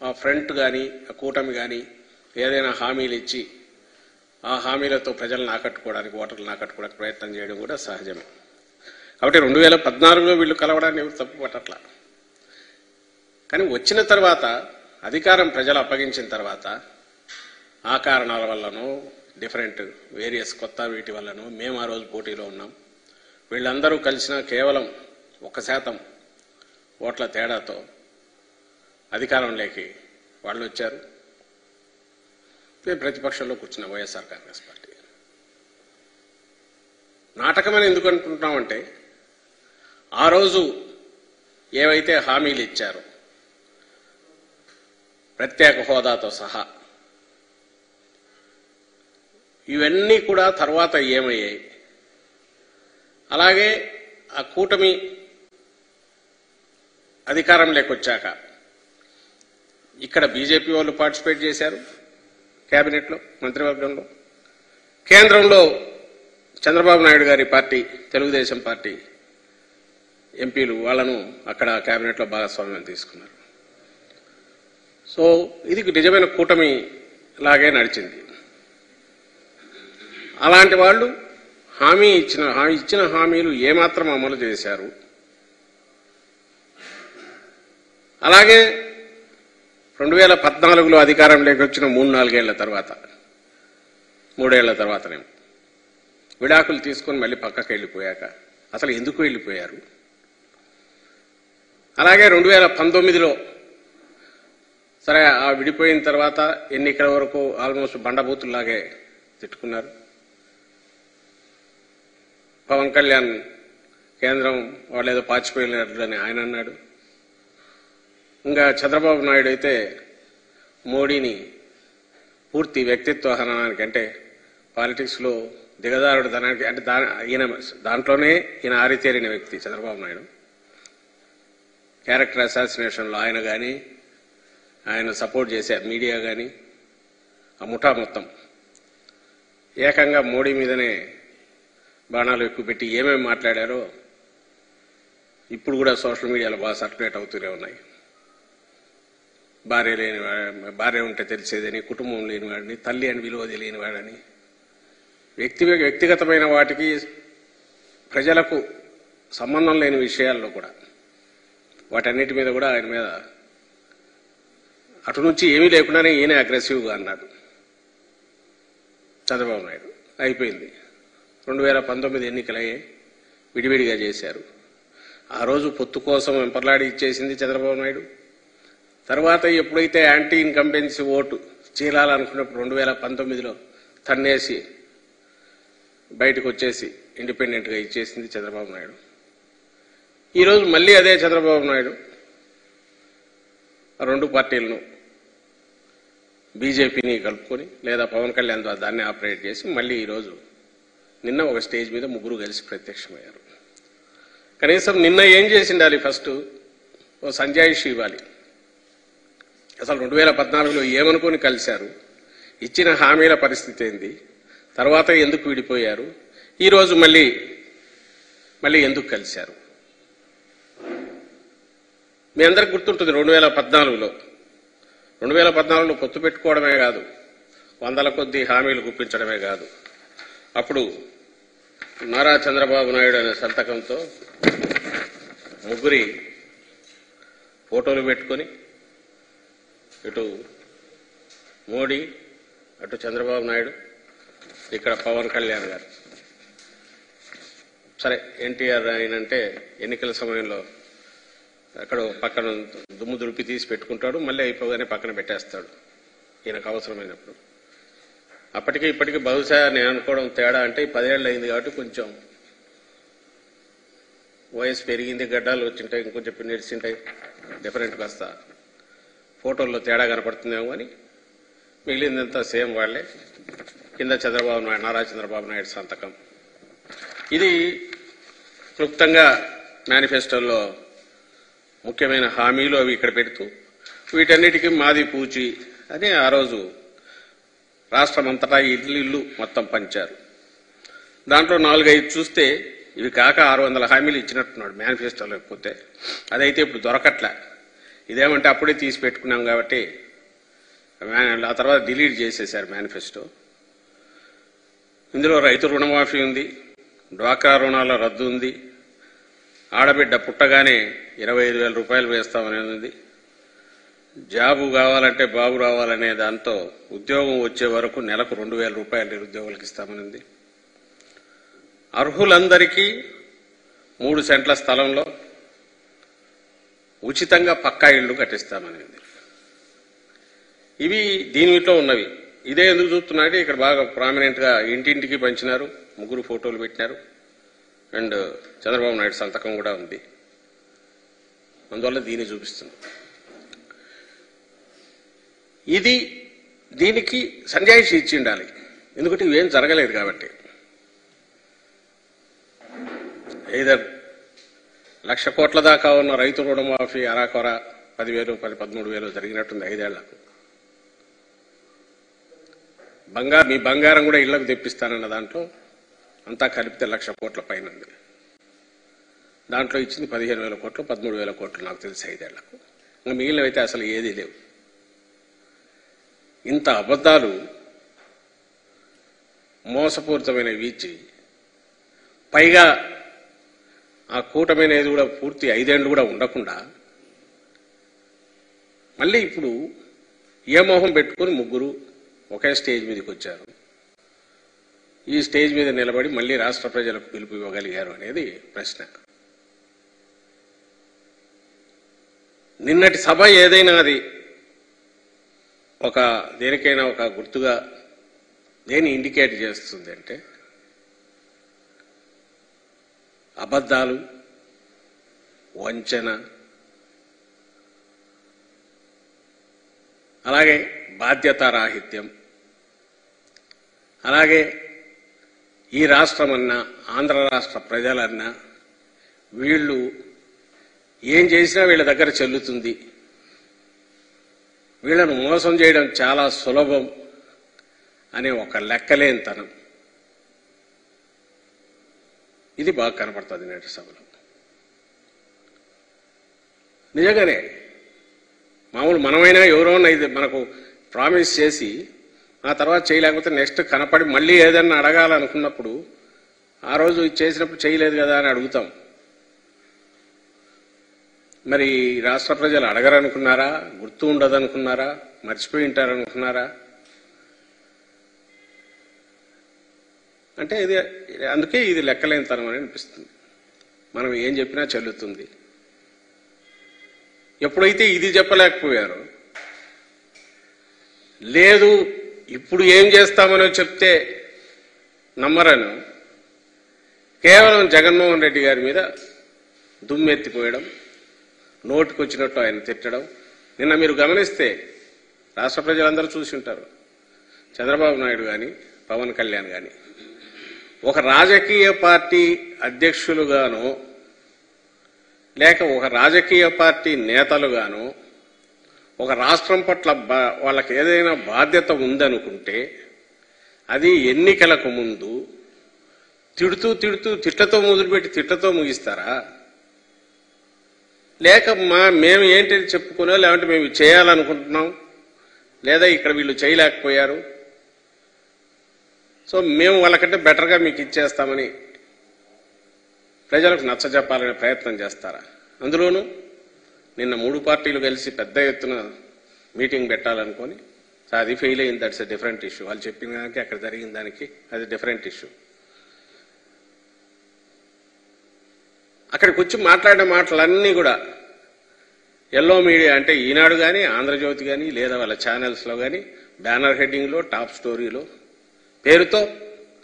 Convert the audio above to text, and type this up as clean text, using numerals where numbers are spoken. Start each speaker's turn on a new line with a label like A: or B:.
A: ఆ ఫ్రంట్ కానీ ఆ కూటమి కానీ ఏదైనా హామీలు ఇచ్చి ఆ హామీలతో ప్రజలను ఆకట్టుకోవడానికి ఓటర్లను ఆకట్టుకోవడానికి ప్రయత్నం చేయడం కూడా సహజమే. కాబట్టి 2014లో వీళ్ళు కలవడాన్ని ఎవరు తప్పు పట్టట్లా. కానీ వచ్చిన తర్వాత అధికారం ప్రజలు అప్పగించిన తర్వాత ఆ కారణాల వల్లనో డిఫరెంట్ వేరియస్ కొత్త వీటి వల్లనో మేము ఆ రోజు పోటీలో ఉన్నాం. వీళ్ళందరూ కలిసిన కేవలం 1% ఓట్ల తేడాతో అధికారంలోకి వాళ్ళు వచ్చారు. మేము ప్రతిపక్షంలో కూర్చున్న వైఎస్ఆర్ కాంగ్రెస్ పార్టీ. నాటకమని ఎందుకు అనుకుంటున్నామంటే ఆ రోజు ఏవైతే హామీలు ఇచ్చారో ప్రత్యేక హోదాతో సహా ఇవన్నీ కూడా తర్వాత ఏమయ్యాయి. అలాగే ఆ కూటమి అధికారంలోకి వచ్చాక ఇక్కడ బీజేపీ వాళ్ళు పార్టిసిపేట్ చేశారు కేబినెట్లో, మంత్రివర్గంలో. కేంద్రంలో చంద్రబాబు నాయుడు గారి పార్టీ, తెలుగుదేశం పార్టీ ఎంపీలు వాళ్ళను అక్కడ కేబినెట్లో భాగస్వామ్యం తీసుకున్నారు. సో ఇది నిజమైన కూటమి లాగే నడిచింది. అలాంటి వాళ్ళు ఇచ్చిన హామీలు ఏమాత్రం అమలు చేశారు. అలాగే 2014లో అధికారంలోకి వచ్చిన 3-4 ఏళ్ల తర్వాత 3 ఏళ్ల తర్వాతనే విడాకులు తీసుకొని మళ్ళీ పక్కకి వెళ్ళిపోయాక అసలు ఎందుకు వెళ్ళిపోయారు. అలాగే 2019లో సరే ఆ విడిపోయిన తర్వాత ఎన్నికల వరకు ఆల్మోస్ట్ బండబూతుల్లాగే తిట్టుకున్నారు. పవన్ కళ్యాణ్ కేంద్రం వాళ్ళు ఏదో పాచిపోయినట్లని ఆయన అన్నాడు. ఇంకా చంద్రబాబు నాయుడు అయితే మోడీని పూర్తి వ్యక్తిత్వ హననానికి అంటే పాలిటిక్స్లో దిగజారుడు ధనానికి అంటే దాంట్లోనే ఈయన ఆరితేరిన వ్యక్తి చంద్రబాబు నాయుడు. క్యారెక్టర్ అసాసినేషన్లో ఆయన కానీ ఆయన సపోర్ట్ చేసే మీడియా కానీ ఆ ముఠా మొత్తం ఏకంగా మోడీ మీదనే బాణాలు ఎక్కువ పెట్టి ఏమేమి మాట్లాడారో ఇప్పుడు కూడా సోషల్ మీడియాలో బాగా సర్క్యులేట్ అవుతూనే ఉన్నాయి. భార్య ఉంటే తెలిసేదని, కుటుంబం లేనివాడిని, తల్లి అని విలువ తెలియనివాడని, వ్యక్తిగతమైన వాటికి ప్రజలకు సంబంధం లేని విషయాల్లో కూడా వాటన్నిటి మీద కూడా ఆయన మీద అటు నుంచి ఏమీ లేకుండానే ఈయన అగ్రెసివ్గా అన్నాడు చంద్రబాబు నాయుడు. అయిపోయింది. 2019 ఎన్నికలయ్యాయి, విడివిడిగా చేశారు. ఆ రోజు పొత్తు కోసం వెంపర్లాడి ఇచ్చేసింది చంద్రబాబు నాయుడు. తర్వాత ఎప్పుడైతే యాంటీ ఇన్కంబెన్సీ ఓటు చీలాలనుకున్నప్పుడు 2019లో తన్నేసి బయటకు వచ్చేసి ఇండిపెండెంట్గా ఇచ్చేసింది చంద్రబాబు నాయుడు. ఈరోజు మళ్ళీ అదే చంద్రబాబు నాయుడు ఆ 2 పార్టీలను బీజేపీని కలుపుకొని లేదా పవన్ కళ్యాణ్ ద్వారా దాన్ని ఆపరేట్ చేసి మళ్ళీ ఈరోజు నిన్న ఒక స్టేజ్ మీద 3 కలిసి ప్రత్యక్షమయ్యారు. కనీసం నిన్న ఏం చేసిండాలి, ఫస్ట్ ఓ సంజాయిషి ఇవ్వాలి. అసలు 2014లో ఏమనుకొని కలిశారు, ఇచ్చిన హామీల పరిస్థితి ఏంది, తర్వాత ఎందుకు విడిపోయారు, ఈరోజు మళ్ళీ ఎందుకు కలిశారు. మీ అందరికి గుర్తుంటుంది 2014లో పొత్తు పెట్టుకోవడమే కాదు, 100ల కొద్దీ హామీలు గుప్పించడమే కాదు, అప్పుడు నారా చంద్రబాబు నాయుడు అనే సంతకంతో 3 ఫోటోలు పెట్టుకొని ఇటు మోడీ, అటు చంద్రబాబు నాయుడు, ఇక్కడ పవన్ కళ్యాణ్ గారు. సరే ఎన్టీఆర్ ఆయనంటే ఎన్నికల సమయంలో అక్కడ పక్కన దుమ్ము దులిపి తీసి పెట్టుకుంటాడు, మళ్ళీ అయిపోగానే పక్కన పెట్టేస్తాడు ఈయనకు అవసరమైనప్పుడు. అప్పటికి ఇప్పటికీ బహుశా నేను అనుకోవడం తేడా అంటే 10 ఏళ్ళు అయింది కాబట్టి కొంచెం వయసు పెరిగింది, గడ్డాలు వచ్చింటాయి, ఇంకొంచెం నెరిసింటాయి, డిఫరెంట్గా వస్తా ఫోటోల్లో తేడా కనపడుతుందేమో అని మిగిలిందంతా సేమ్ వాళ్లే. కింద చంద్రబాబు నాయుడు, నారా చంద్రబాబు నాయుడు సంతకం. ఇది క్లుప్తంగా మేనిఫెస్టోలో ముఖ్యమైన హామీలు అవి ఇక్కడ పెడుతూ వీటన్నిటికీ మాది పూచి అని ఆ రోజు రాష్ట్రమంతటా ఇల్లు మొత్తం పంచారు. దాంట్లో 4-5 చూస్తే ఇవి కాక 600 హామీలు ఇచ్చినట్టున్నాడు మేనిఫెస్టోలో. లేకపోతే అదైతే ఇప్పుడు దొరకట్లే. ఇదేమంటే అప్పుడే తీసి పెట్టుకున్నాం కాబట్టి ఆ తర్వాత డిలీట్ చేసేశారు మేనిఫెస్టో. ఇందులో రైతు రుణమాఫీ ఉంది, డ్వాక్రా రుణాల రద్దు ఉంది, ఆడబిడ్డ పుట్టగానే 25,000 రూపాయలు వేస్తామనేది ఉంది, జాబు కావాలంటే బాబు రావాలనే దాంతో ఉద్యోగం వచ్చే వరకు నెలకు 2,000 రూపాయలు నిరుద్యోగులకు ఇస్తామనింది, అర్హులందరికీ 3 సెంట్ల స్థలంలో ఉచితంగా పక్కా ఇళ్లు కట్టిస్తామనింది. ఇవి దీనిలో ఉన్నవి. ఇదే ఎందుకు చూస్తున్నారంటే ఇక్కడ బాగా ప్రామినెంట్గా ఇంటింటికి పంచినారు, 3 ఫోటోలు పెట్టినారు, అండ్ చంద్రబాబు నాయుడు సంతకం కూడా ఉంది. అందువల్ల దీన్ని చూపిస్తున్నాం. దీనికి సంజాయిషి ఇచ్చి ఉండాలి, ఎందుకంటే ఇవేం జరగలేదు కాబట్టి. ఏదర్ 1,00,000 కోట్ల దాకా ఉన్న రైతు రుణమాఫీ అరాకొర 10,000, 13,000 జరిగినట్టుంది 5 ఏళ్లకు. మీ బంగారం కూడా ఇళ్లకు తెప్పిస్తానన్న దాంట్లో అంతా కలిపితే 1,00,000 కోట్ల పైన ఉంది. దాంట్లో ఇచ్చింది 15,000 కోట్లు, 13,000 కోట్లు నాకు తెలిసి 5 ఏళ్లకు. ఇంకా మిగిలినవైతే అసలు ఏదీ లేవు. ఇంత అబద్ధాలు మోసపూరితమైనవి ఇచ్చి పైగా ఆ కూటమి అనేది కూడా పూర్తి 5 ఏళ్ళు కూడా ఉండకుండా మళ్ళీ ఇప్పుడు ఏ మోహం పెట్టుకుని 3 ఒకే స్టేజ్ మీదకి వచ్చారు. ఈ స్టేజ్ మీద నిలబడి మళ్ళీ రాష్ట్ర ప్రజలకు పిలుపు ఇవ్వగలిగారు అనేది ప్రశ్న. నిన్నటి సభ ఏదైనా అది దేనికైనా ఒక గుర్తుగా దేని ఇండికేట్ చేస్తుంది అంటే అబద్ధాలు, వంచన, అలాగే బాధ్యతారాహిత్యం, అలాగే ఈ రాష్ట్రమన్నా ఆంధ్ర రాష్ట్ర ప్రజలన్నా వీళ్ళు ఏం చేసినా వీళ్ళ దగ్గర చెల్లుతుంది, వీళ్ళను మోసం చేయడం చాలా సులభం అనే ఒక లెక్కలేనితనం ఇది బాగా కనపడుతుంది నేటి సభలో. నిజంగానే మామూలు మనమైనా ఎవరైనా ఇది మనకు ప్రామిస్ చేసి ఆ తర్వాత చేయలేకపోతే నెక్స్ట్ కనపడి మళ్ళీ ఏదన్నా అడగాలనుకున్నప్పుడు ఆ రోజు చేసినప్పుడు చేయలేదు కదా అని అడుగుతాం. మరి రాష్ట్ర ప్రజలు అడగరనుకున్నారా, గుర్తు ఉండదనుకున్నారా, మర్చిపోయి ఉంటారనుకున్నారా? అంటే అందుకే ఇది లెక్కలేనితనం అని అనిపిస్తుంది. మనం ఏం చెప్పినా చెల్లుతుంది. ఎప్పుడైతే ఇది చెప్పలేకపోయారో, లేదు ఇప్పుడు ఏం చేస్తామనో చెప్తే నమ్మరను కేవలం జగన్మోహన్ రెడ్డి గారి మీద దుమ్మెత్తిపోయడం, నోటికొచ్చినట్టు ఆయన తిట్టడం. నిన్న మీరు గమనిస్తే రాష్ట్ర ప్రజలందరూ చూసి ఉంటారు. చంద్రబాబు నాయుడు కానీ పవన్ కళ్యాణ్ కానీ ఒక రాజకీయ పార్టీ అధ్యక్షులుగానో లేక ఒక రాజకీయ పార్టీ నేతలుగానో ఒక రాష్ట్రం పట్ల వాళ్ళకి ఏదైనా బాధ్యత ఉందనుకుంటే అది ఎన్నికలకు ముందు తిట్లతో మొదలుపెట్టి తిట్లతో ముగిస్తారా? లేక మేము ఏంటి చెప్పుకునో, లేదంటే మేము చేయాలనుకుంటున్నాం, లేదా ఇక్కడ వీళ్ళు చేయలేకపోయారు సో మేము వాళ్ళకంటే బెటర్గా మీకు ఇచ్చేస్తామని ప్రజలకు నచ్చజెప్పాలనే ప్రయత్నం చేస్తారా? అందులోనూ నిన్న 3 పార్టీలు కలిసి పెద్ద ఎత్తున మీటింగ్ పెట్టాలనుకొని అది ఫెయిల్ అయింది. That's a different issue. వాళ్ళు చెప్పిన దానికి అక్కడ జరిగిన దానికి అది డిఫరెంట్ ఇష్యూ. అక్కడికి వచ్చి మాట్లాడిన మాటలన్నీ కూడా ఎల్లో మీడియా అంటే ఈనాడు కానీ, ఆంధ్రజ్యోతి కానీ, లేదా వాళ్ళ ఛానల్స్లో కానీ బ్యానర్ హెడ్డింగ్లో, టాప్ స్టోరీలో పేరుతో